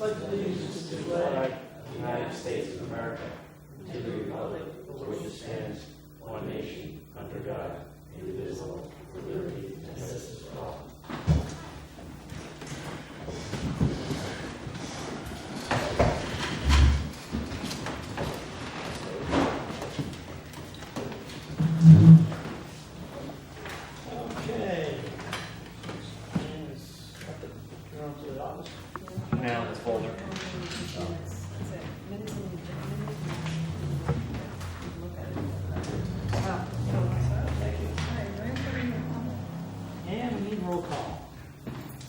pledge allegiance to the flag of the United States of America, to the republic for which it stands, one nation, under God, indivisible, with liberty and justice for all. Okay. And it's got the, you're on to the office. Now it's folder. And we need roll call.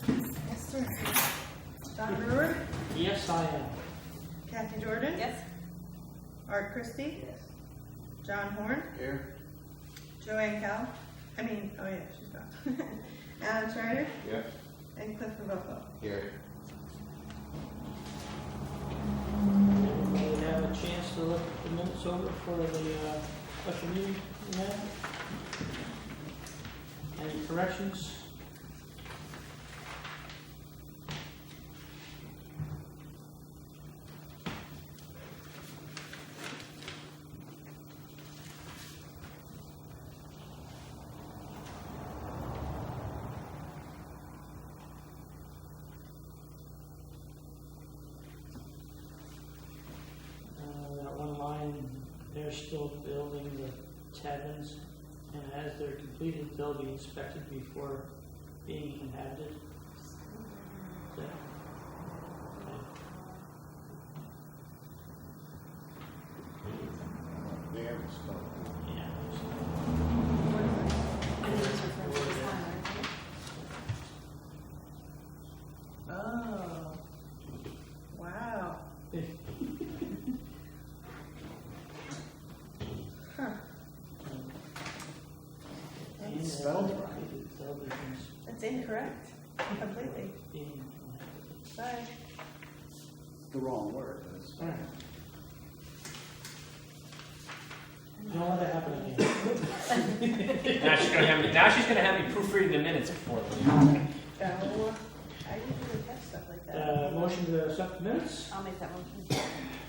Yes, sir. John Brewer, Yes, I am. Kathy Jordan. Yes. Art Christie. Yes. John Horn. Here. Joanne Cal. Oh yeah, she's gone. Alan Schreider Yep. and Cliff Rebocco. Here. We have a chance to look the minutes over for the special meeting we had. Any corrections? That one line, they're still building the cabins, and as they're completed, they'll be inspected before being inhabited. So, okay. Yeah. Oh. Wow. Huh. And, Spelled right. they'll be That's incorrect. Completely. being inhabited. Sorry. The wrong word. All right. Don't let that happen again. Now she's gonna have me proofreading the minutes before. No. I usually catch stuff like that. Motion to accept the minutes. I'll make that motion.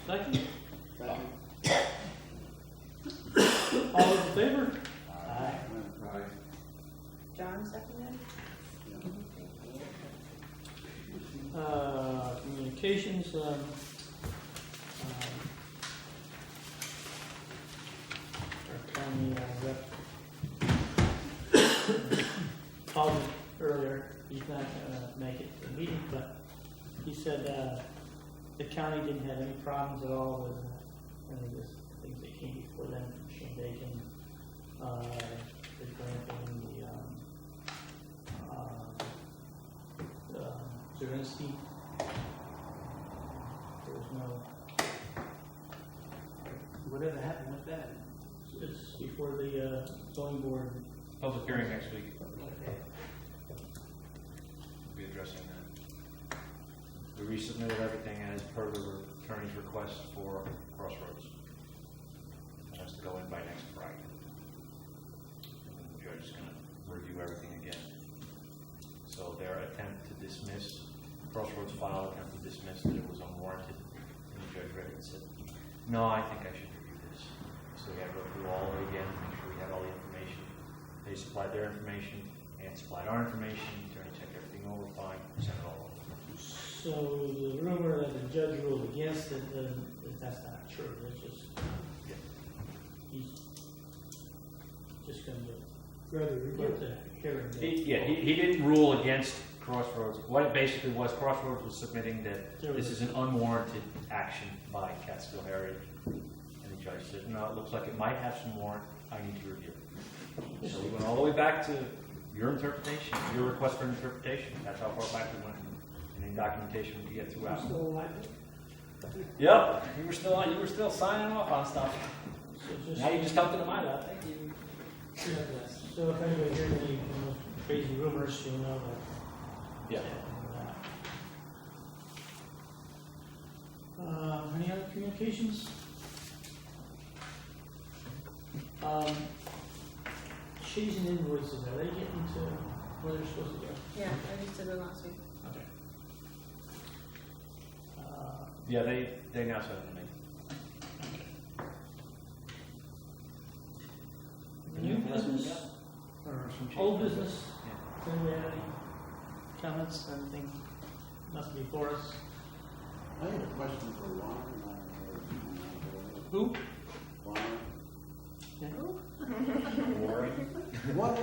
Second. All those in favor? Aye. John seconded. Communications, our county rep called me earlier. He's not gonna make it to the meeting, but he said the county didn't have any problems at all with any of the things that came before them, Shandaken, the glamping, the Zerinsky. There was no, Whatever happened with that? it's before the zoning board. Public hearing next week. We'll be addressing that. We resubmitted everything as per the attorney's request for Crossroads. It has to go in by next Friday. And the judge is going to review everything again. So their attempt to dismiss, Crossroads filed attempt to dismiss that it was unwarranted, and the judge read it and said, no, I think I should review this. So we had to go through all of it again, make sure we had all the information. They supplied their information, and supplied our information, attorney checked everything over, fine, sent it all over. So the rumor that the judge ruled against it, that's not true. It's just, he's just going to rather rebut the hearing. He didn't rule against Crossroads. What it basically was, Crossroads was submitting that this is an unwarranted action by Catskill Heritage. And the judge said, no, it looks like it might have some warrant, I need to review it. So we went all the way back to your interpretation, your request for interpretation. That's how far back we went. And then documentation we could get throughout. Still alive? Yep, you were still signing off on stuff. So just, Now you just helped in my lap. so if anybody hears any crazy rumors, you'll know that. Yeah. Any other communications? Cheese and invoices, are they getting to where they're supposed to go? Yeah, I just did it last week. Okay. Yeah, they now send it to me. New business or old business? Yeah. Anybody have any comments, anything must be for us? I have a question for Warren. Who? Warren. Warren? What,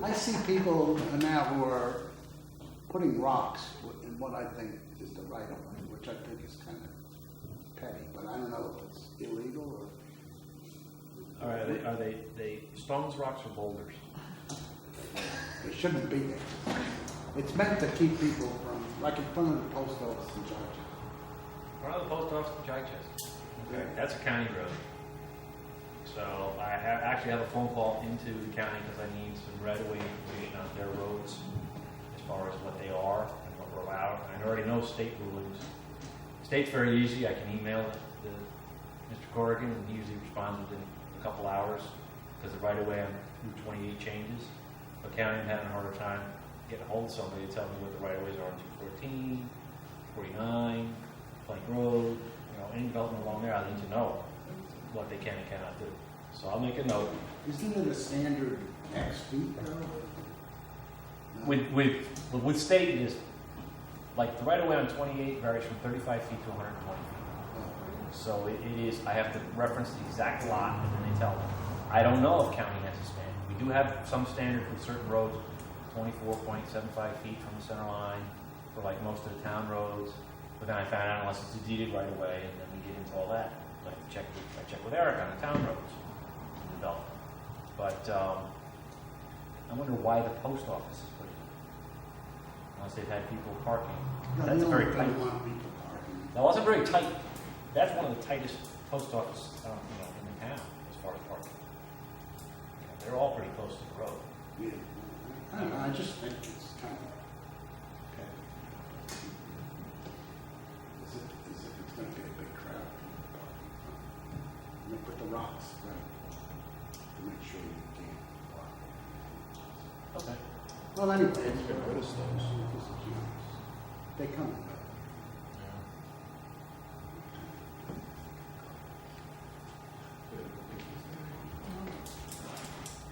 I see people now who are putting rocks in what I think is the right of way, which I think is kind of petty, but I don't know if it's illegal or. Are they stones, rocks, or boulders? It shouldn't be there. It's meant to keep people from, like in front of the post office in Georgia. Front of the post office in Chichester. Okay, that's a county road. So I actually have a phone call into the county because I need some right-of-way information on their roads as far as what they are and what we're allowed. I already know state rulings. State's very easy. I can email Mr. Corrigan, and he usually responds within a couple hours because the right-of-way on Route 28 changes. But county, I'm having a harder time getting a hold of somebody to tell me what the right-of-ways are on 214, 49, Plank Road, any development along there. I need to know what they can and cannot do. So I'll make a note. Isn't it a standard X feet though? No? With state, it is, like the right-of-way on 28 varies from 35 feet to 120 feet. So it is, I have to reference the exact lot and then they tell me. I don't know if county has a standard. We do have some standard with certain roads, 24.75 feet from the center line for like most of the town roads. But then I found out unless it's a deeded right away, and then we get into all that. Like I check with Eric on the town roads in development. But I wonder why the post office is putting it. Unless they've had people parking. No, That's you very don't tight. really want people parking. That wasn't very tight. That's one of the tightest post offices in the town as far as parking. They're all pretty close to the road. Yeah. I don't know, I just think it's kind of petty. As if it's gonna be a big crowd. And they put the rocks right to make sure you can't park. Okay. Well, anyway, it's good for those. They come.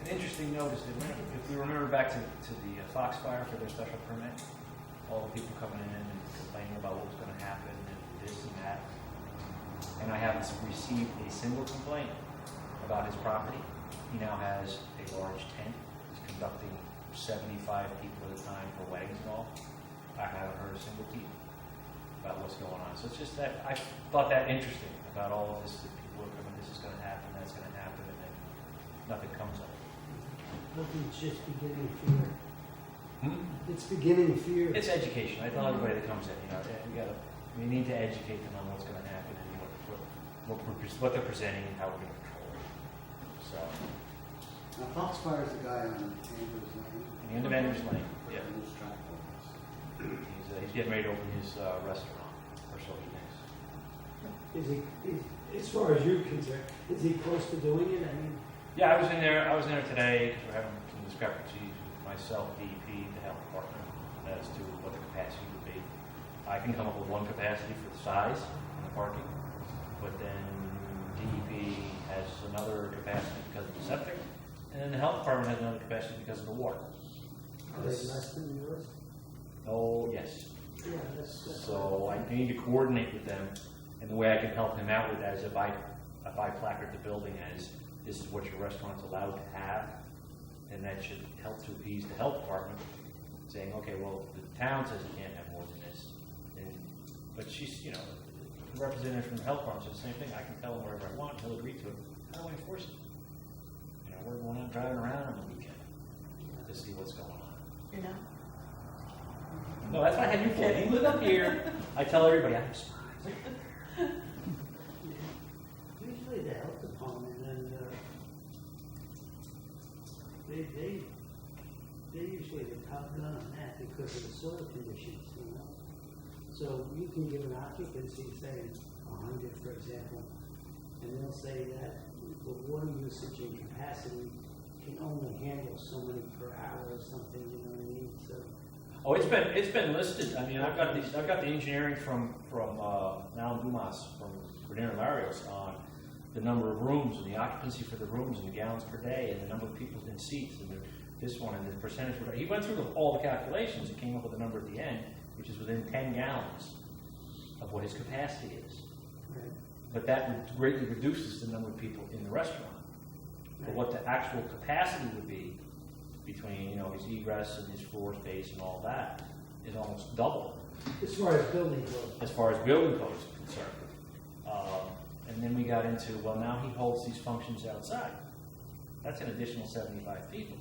An interesting note is that if we remember back to the Foxfire for their special permit, all the people coming in and complaining about what was going to happen and this and that, and I haven't received a single complaint about his property. He now has a large tent. He's conducting 75 people at a time for weddings and all. I haven't heard a single peep about what's going on. So it's just that I thought that interesting about all of this, that people are coming, this is going to happen, that's going to happen, and then nothing comes of it. I think it's just beginning fear. Hmm? It's beginning fear. It's education. I tell everybody that comes in, we need to educate them on what's going to happen and what they're presenting and how we're going to control it. So, Now, Foxfire is the guy on Andrews Lane. in the end of Andrews Lane, yeah, I lose track of this. he's getting ready to open his restaurant, or so he thinks. As far as you're concerned, is he close to doing it? I mean, Yeah, I was in there today because we're having some discrepancies with myself, DEP, the health department, as to what the capacity would be. I can come up with one capacity for the size and the parking, but then DEP has another capacity because of the septic, and then the health department has another capacity because of the water. are they less than yours? Oh, yes. Yeah, that's. So I need to coordinate with them, and the way I can help him out with that is if I placard the building as this is what your restaurant's allowed to have, then that should help to appease the health department, saying, okay, well, the town says you can't have more than this. But she's, the representative from the health department says the same thing. I can tell him whatever I want, he'll agree to it. How do I enforce it? We're not driving around on the weekend to see what's going on. You know? No, that's why I had you for. You live up here. I tell everybody I have spies. Usually the health department and, they usually the top gun on that because of the soil conditions, So you can give an occupancy, say 100, for example, and they'll say that the water usage and capacity can only handle so many per hour or something, you know what I mean? So Oh, it's been listed. I mean, I've got the engineering from Alan Dumas from Bernard Larios on the number of rooms and the occupancy for the rooms and the gallons per day and the number of people in seats and this one and the percentage. He went through all the calculations and came up with a number at the end, which is within 10 gallons of what his capacity is. Right. But that greatly reduces the number of people in the restaurant. But what the actual capacity would be between, his egress and his floor space and all that is almost double As far as building goes. as far as building code is concerned. And then we got into, well, now he holds these functions outside. That's an additional 75 people.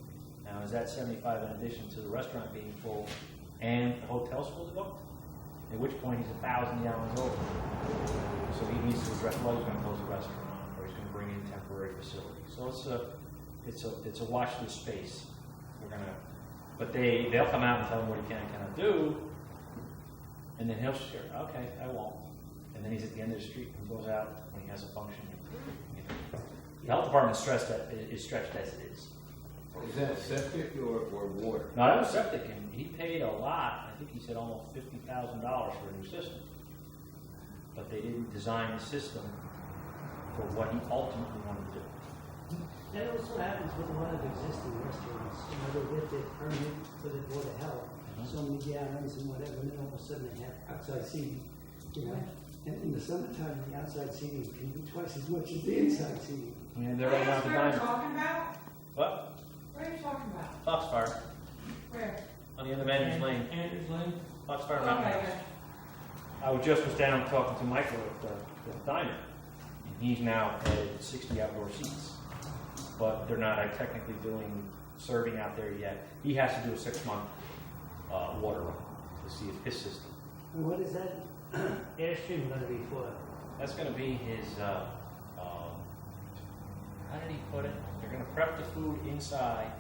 Now, is that 75 in addition to the restaurant being full and the hotel's full to go? At which point he's 1,000 gallons over. So he needs to address, well, he's going to close the restaurant, or he's going to bring in temporary facilities. So it's a watch this space. But they'll come out and tell him what he can and cannot do, and then he'll share. Okay, I won't. And then he's at the end of the street and goes out when he has a function. The health department is stretched as it is. Is that septic or water? No, that was septic, and he paid a lot. I think he said almost $50,000 for a new system. But they didn't design the system for what he ultimately wanted to do. That also happens with a lot of existing restaurants. They get their permit for the Board of Health, so many gallons and whatever, and then all of a sudden they have outside seating, And in the summertime, the outside seating can be twice as much as the inside seating. I mean, they're right now at the Where are you diner. talking about? What? What are you talking about? Foxfire, Where? on the end of Andrews Lane. Andrews Lane? Foxfire Okay, Mountain. good. I was down talking to Michael at the diner. And he's now added 60 outdoor seats. But they're not technically doing serving out there yet. He has to do a 6-month water run to see if his system. And what is that Airstream going to be for? That's going to be his, how did he put it? They're going to prep the food inside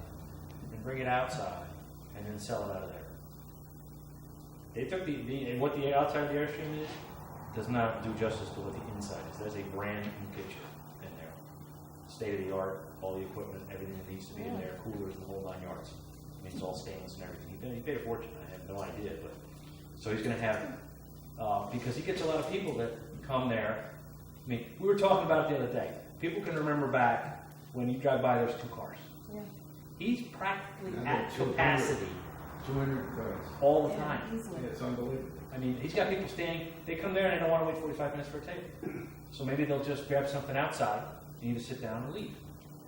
and bring it outside and then sell it out of there. They took what the outside of the Airstream is, does not do justice to what the inside is. There's a brand new kitchen in there. State of the art, all the equipment, everything that needs to be in there, coolers and the whole 9 yards. I mean, it's all stainless and everything. He paid a fortune, I have no idea, but, so he's going to have, because he gets a lot of people that come there. I mean, we were talking about it the other day. People can remember back when you drive by, there's 2 cars. Yeah. He's practically Now at they're 200. capacity 200 cars. all the time. Yeah, it's unbelievable. I mean, he's got people staying, they come there and they don't want to wait 45 minutes for a table. So maybe they'll just grab something outside, and either sit down or leave.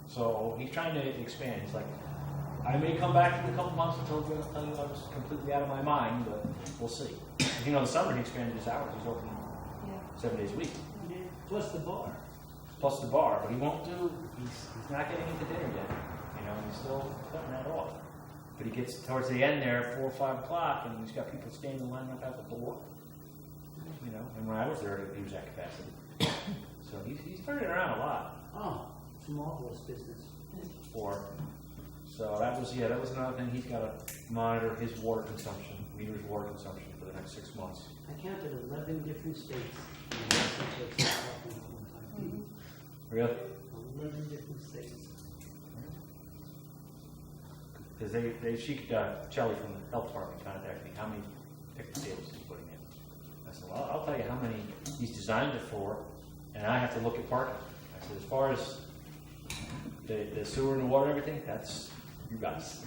So he's trying to expand. He's like, I may come back in a couple months and tell you I was completely out of my mind, but we'll see. In the summer he expanded his hours. He's open 7 days a week. Yeah, plus the bar. Plus the bar, but he won't do, he's not getting into dinner yet. He's still cutting that off. But he gets towards the end there, 4 or 5 o'clock, and he's got people standing lining up out the door. And when I was there, he was at capacity. So he's turning around a lot. Oh, it's a marvelous business. So that was another thing. He's got to monitor his water consumption, meter his water consumption for the next 6 months. I counted 11 different states. In the Western States of California. Really? 11 different states. Because Shelley from the health department contacted me, how many picnic tables is he putting in? I said, well, I'll tell you how many he's designed it for, and I have to look at parking. I said, as far as the sewer and the water and everything, that's you guys.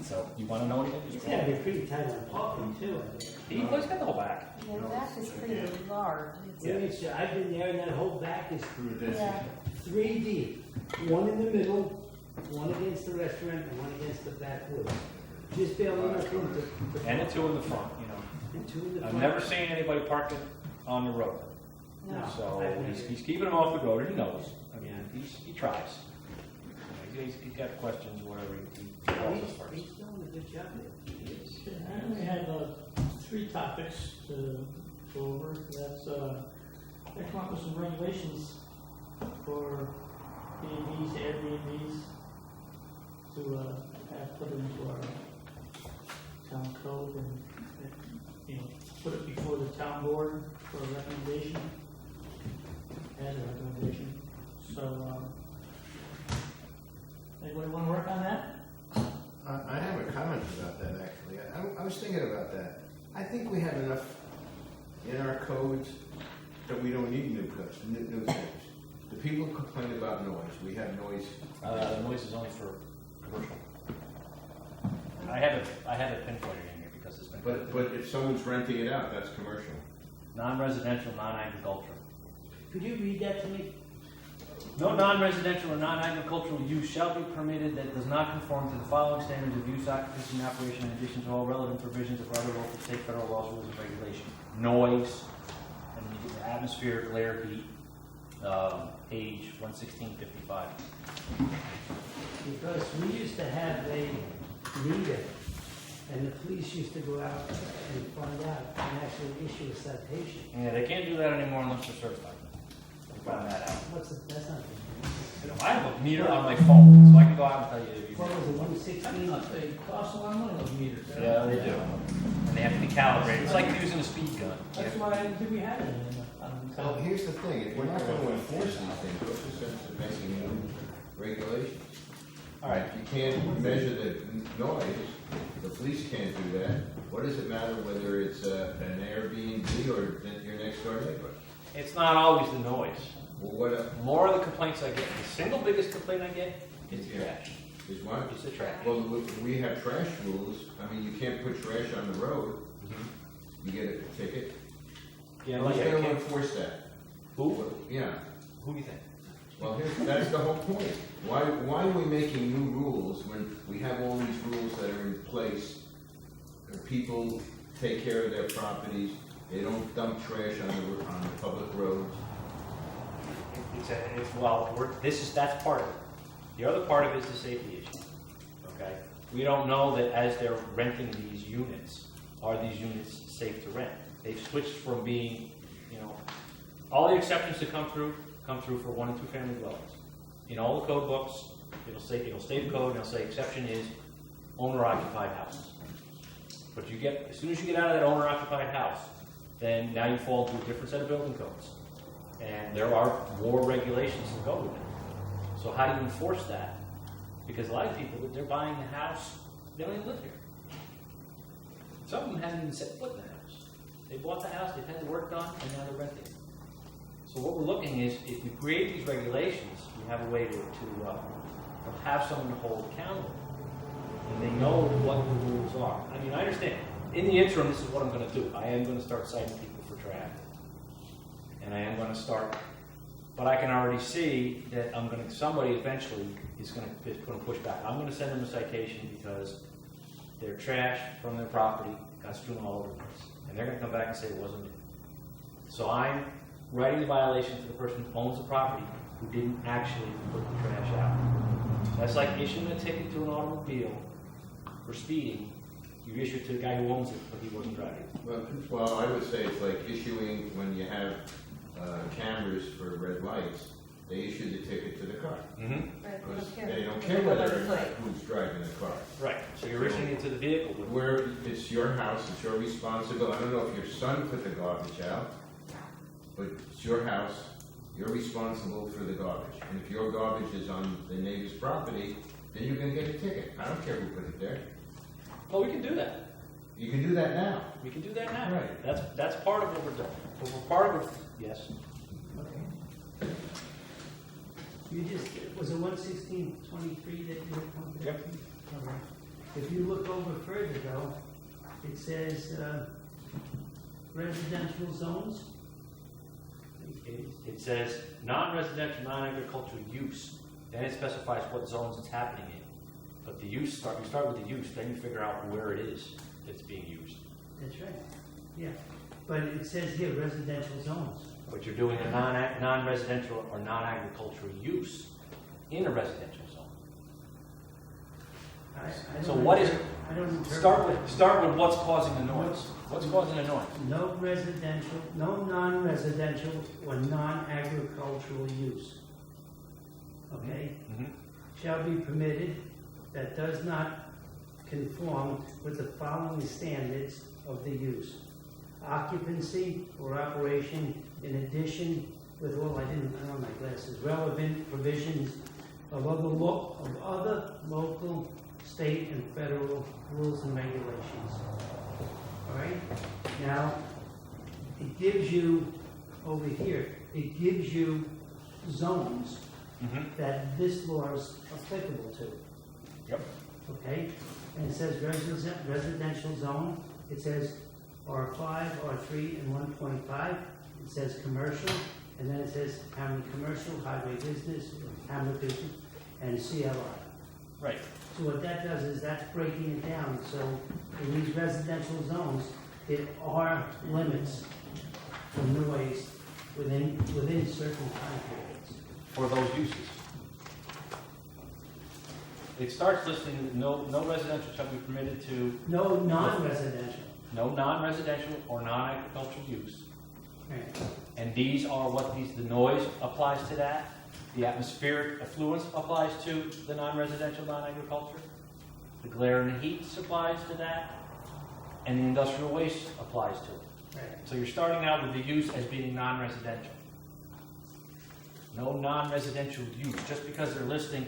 So, you want to know anything? It's got to be pretty tight on parking, too, I think. He's got the whole back. Yeah, the back is pretty large. It's- Yeah. I've been there, and that whole back is Yeah, 3 deep. One in the middle, one against the restaurant, and one against the backwoods. Just barely enough room to And the 2 in the front, And 2 in the I've front. never seen anybody parking on the road. No, So I've never- he's keeping them off the road, and he knows. I mean, he tries. He's got questions, whatever, he calls us first. He's doing a good job there. He is. And we have 3 topics to go over. That's, they come up with some regulations for B&Bs, Airbnbs to have put into our town code and, put it before the town board for a recommendation. As a recommendation. So, anybody want to work on that? I have a comment about that, actually. I was thinking about that. I think we have enough in our codes that we don't need new codes, new things. The people complain about noise. We have noise. The noise is only for commercial. I have it pinpointed in here because it's been. But if someone's renting it out, that's commercial. Non-residential, non-agricultural. Could you read that to me? No non-residential or non-agricultural use shall be permitted that does not conform to the following standards of use, occupancy, and operation in addition to all relevant provisions of other local, state, federal laws, rules, and regulations. Noise, and then you get the atmosphere, glare, heat, page 11655. Because we used to have a meter, and the police used to go out and find out and actually issue a citation. Yeah, they can't do that anymore unless they're certified. We found that out. That's not. I have a meter on my phone, so I can go out and tell you if you. What was it, 116? They cost a lot of money, those meters. Yeah, they do. And they have to be calibrated. It's like using a speed gun. That's why I didn't think we had it in the, Well, here's the thing, if we're not going to enforce these things, what's the sense of making new regulations? All right. If you can't measure the noise, the police can't do that. What does it matter whether it's an Airbnb or your next door neighbor? It's not always the noise. Well, what More of the complaints I get, the single biggest complaint I get is the trash. is what? It's the trash. Well, we have trash rules. I mean, you can't put trash on the road. You get a ticket. Yeah, Who's like, going to enforce that? who? Yeah. Who do you think? Well, that's the whole point. Why are we making new rules when we have all these rules that are in place? People take care of their properties. They don't dump trash on the public roads. That's part of it. The other part of it is the safety issue. Okay? We don't know that as they're renting these units, are these units safe to rent? They've switched from being, all the exceptions that come through for 1 and 2 family dwellings. In all the code books, it'll state the code and it'll say exception is owner-occupied houses. But as soon as you get out of that owner-occupied house, then now you fall into a different set of building codes. And there are more regulations that go with it. So how do you enforce that? Because a lot of people, they're buying the house, they don't even live here. Some of them haven't even set foot in the house. They bought the house, they've had the work done, and now they're renting it. So what we're looking is, if we create these regulations, we have a way to have someone to hold accountable. And they know what the rules are. I mean, I understand. In the interim, this is what I'm going to do. I am going to start citing people for trash. And I am going to start, but I can already see that somebody eventually is going to push back. I'm going to send them a citation because their trash from their property got strewn all over the place. And they're going to come back and say it wasn't me. So I'm writing the violation to the person who owns the property who didn't actually put the trash out. That's like issuing a ticket to an automobile for speeding. You issue it to the guy who owns it, but he wasn't driving. Well, I would say it's like issuing when you have cameras for red lights. They issue the ticket to the car. Mm-hmm. Because they don't care whether who's driving the car. Right. So you're issuing it to the vehicle. Where it's your house, it's your responsibility. I don't know if your son put the garbage out, but it's your house. You're responsible for the garbage. And if your garbage is on the neighbor's property, then you're going to get a ticket. I don't care who put it there. Oh, we can do that. You can do that now. We can do that now. Right. That's part of what we're doing. But we're part of it. Yes. You just, was it 11623 that you were talking about? Yep. All right. If you look over further though, it says residential zones. It says non-residential, non-agricultural use. Then it specifies what zones it's happening in. But the use, you start with the use, then you figure out where it is that's being used. That's right. Yeah. But it says here residential zones. But you're doing a non-residential or non-agricultural use in a residential zone. I So don't what is, I don't interpret start with what's causing the noise. What's causing the noise? no residential, no non-residential or non-agricultural use. Okay? Mm-hmm. Shall be permitted that does not conform with the following standards of the use. Occupancy or operation in addition with, I don't have my glasses, relevant provisions of other local, state and federal rules and regulations. All right? Now, it gives you, over here, it gives you zones that this law is applicable to. Yep. Okay? And it says residential zone, it says R5, R3, and 1.5. It says commercial, and then it says Hamlet commercial, highway business, or Hamlet business, and CLI. Right. So what that does is that's breaking it down, so in these residential zones, there are limits for noise within certain time periods. For those uses. It starts listing, no residential shall be permitted to, No non-residential. no non-residential or non-agricultural use. Right. And these are what the noise applies to that, the atmospheric affluence applies to the non-residential, non-agriculture, the glare and the heat applies to that, and the industrial waste applies to it. Right. So you're starting out with the use as being non-residential. No non-residential use, just because they're listing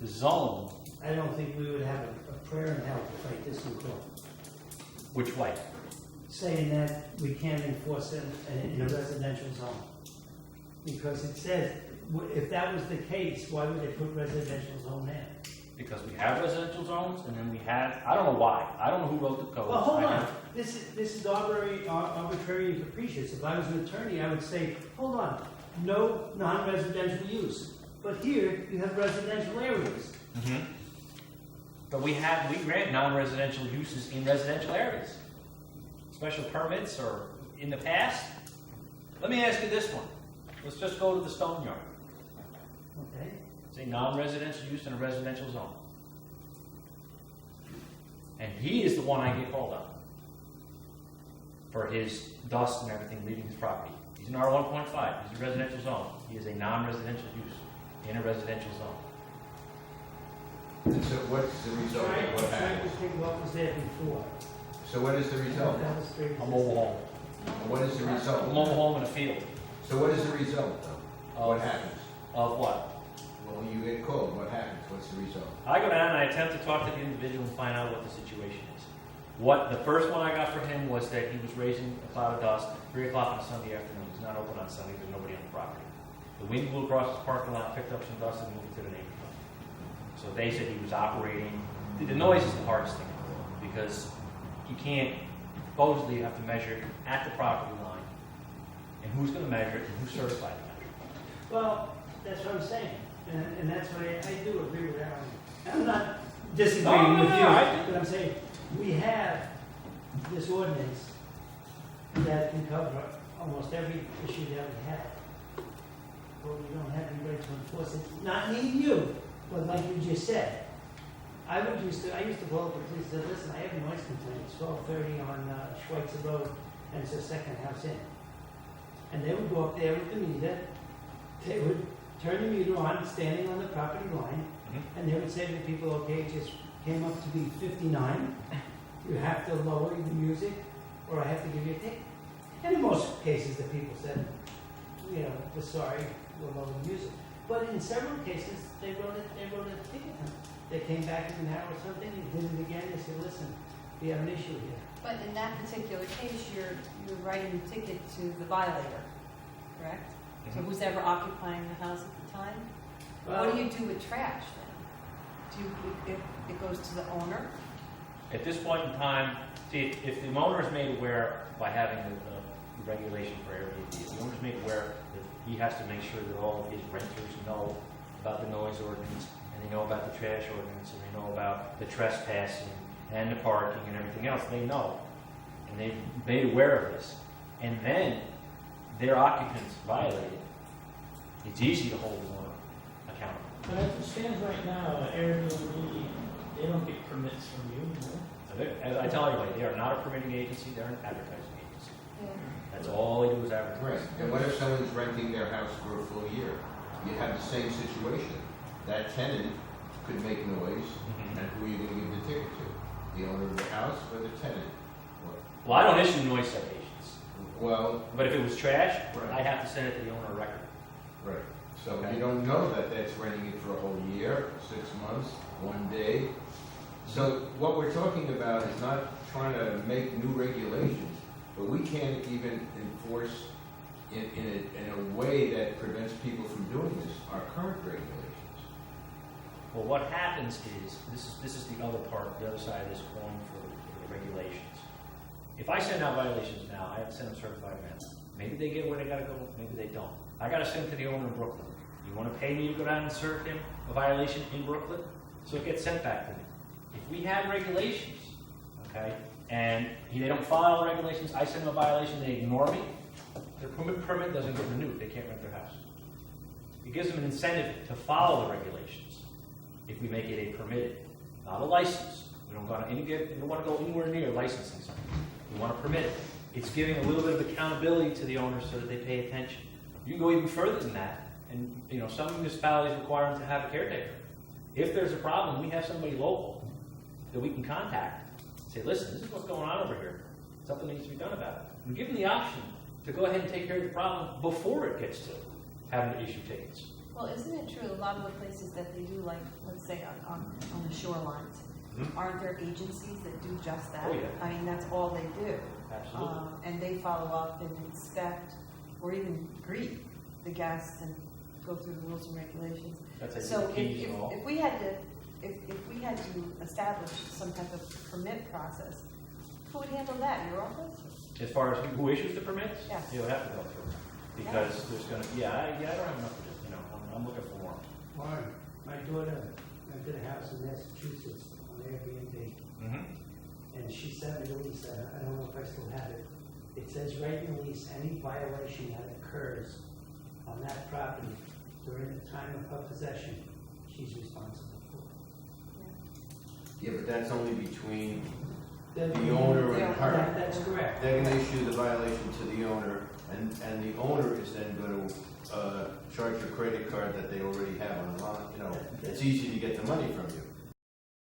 the zone, I don't think we would have a prayer in hell to fight this in court, which way? saying that we can't enforce it in a residential zone. Because it says, if that was the case, why would they put residential zone there? Because we have residential zones, and then we had, I don't know why, I don't know who wrote the code. Well, hold on, this is arbitrary and capricious. If I was an attorney, I would say, hold on, no non-residential use. But here, you have residential areas. Mhm. But we grant non-residential uses in residential areas. Special permits or in the past. Let me ask you this one. Let's just go to the stone yard. Okay? It's a non-residential use in a residential zone. And he is the one I get called on for his dust and everything leaving his property. He's in R1.5. He's a residential zone. He is a non-residential use in a residential zone. And so what's the result of what Trying to happens? think what was there before. So what is the result? That was very A mobile home. What is the A result? mobile home in a field. So what is the result though? What happens? Of what? Well, when you get called, what happens? What's the result? I go down and I attempt to talk to the individual and find out what the situation is. What the first one I got for him was that he was raising a cloud of dust 3 o'clock on a Sunday afternoon. It's not open on Sunday. There's nobody on the property. The wind blew across his parking lot, picked up some dust, and moved it to the neighborhood. So they said he was operating. The noise is the hardest thing because you can't. Supposedly, you have to measure at the property line, and who's going to measure it, and who's certified to measure it. Well, that's what I'm saying, and that's why I do agree with Alan. I'm not disagreeing with you, but I'm saying, we have this ordinance that can cover almost every issue that we have. But we don't have anybody to enforce it, not needing you, but like you just said. I used to call up the police and say, listen, I have a noise complaint, it's 12:30 on Schweitzer Road, and it's the second house in. And they would go up there with the meter, they would turn the meter on, standing on the property line, and they would say to the people, okay, it just came up to be 59, you have to lower the music, or I have to give you a ticket. And in most cases, the people said, you know, we're sorry, we'll lower the music. But in several cases, they wrote a ticket. They came back in an hour or something, and did it again, they said, listen, we have an issue here. But in that particular case, you're writing the ticket to the violator, correct? So who's ever occupying the house at the time? What do you do with trash then? It goes to the owner? At this point in time, see, if the owner is made aware by having the regulation for Airbnb, if the owner is made aware that he has to make sure that all of his renters know about the noise ordinance, and they know about the trash ordinance, and they know about the trespassing and the parking and everything else, they know. And they've made aware of this. And then their occupants violate it. It's easy to hold the owner accountable. But as it stands right now, Airbnb, they don't get permits from you, do they? As I tell everybody, they are not a permitting agency, they're an advertising agency. Yeah. That's all they do is advertise. Right. And what if someone's renting their house for a full year? You have the same situation. That tenant could make noise, and who are you going to give the ticket to? The owner of the house or the tenant? Well, I don't issue noise citations, Well, but if it was trash, Right. I'd have to send it to the owner of record. right. So Okay. you don't know that that's renting it for a whole year, 6 months, 1 day. So what we're talking about is not trying to make new regulations, but we can't even enforce in a way that prevents people from doing this, our current regulations. Well, what happens is, this is the other part, the other side of this coin for the regulations. If I send out violations now, I have to send them certified mail. Maybe they get where they gotta go, maybe they don't. I gotta send to the owner in Brooklyn. You wanna pay me to go down and serve him a violation in Brooklyn? So it gets sent back to me. If we have regulations, okay, and they don't follow the regulations, I send them a violation, they ignore me, their permit doesn't get renewed, they can't rent their house. It gives them an incentive to follow the regulations if we make it a permitted, not a license. We don't want to go anywhere near licensing something. We want to permit it. It's giving a little bit of accountability to the owners so that they pay attention. You can go even further than that, and some municipalities require them to have a caretaker. If there's a problem, we have somebody local that we can contact. Say, listen, this is what's going on over here. Something needs to be done about it. And give them the option to go ahead and take care of the problem before it gets to having to issue tickets. Well, isn't it true, a lot of the places that they do, like, let's say on the shorelines, aren't there agencies that do just that? Oh, yeah. I mean, that's all they do. Absolutely. And they follow up and inspect, or even greet the guests and go through the rules and regulations. That's So keys and all. if we had to establish some type of permit process, who would handle that? Your office? As far as who issues the permits? Yes. You would have to go through. Because there's going to, I don't have enough to do. I'm looking for more. Warren, my daughter rented a house in Massachusetts on Airbnb, and she sent me a lease, I don't know if I still have it. It says right in the lease, any violation that occurs on that property during the time of her possession, she's responsible for. Yeah, but that's only between The the owner and her. That's correct. They're gonna issue the violation to the owner, and the owner is then gonna charge your credit card that they already have online. It's easy to get the money from you.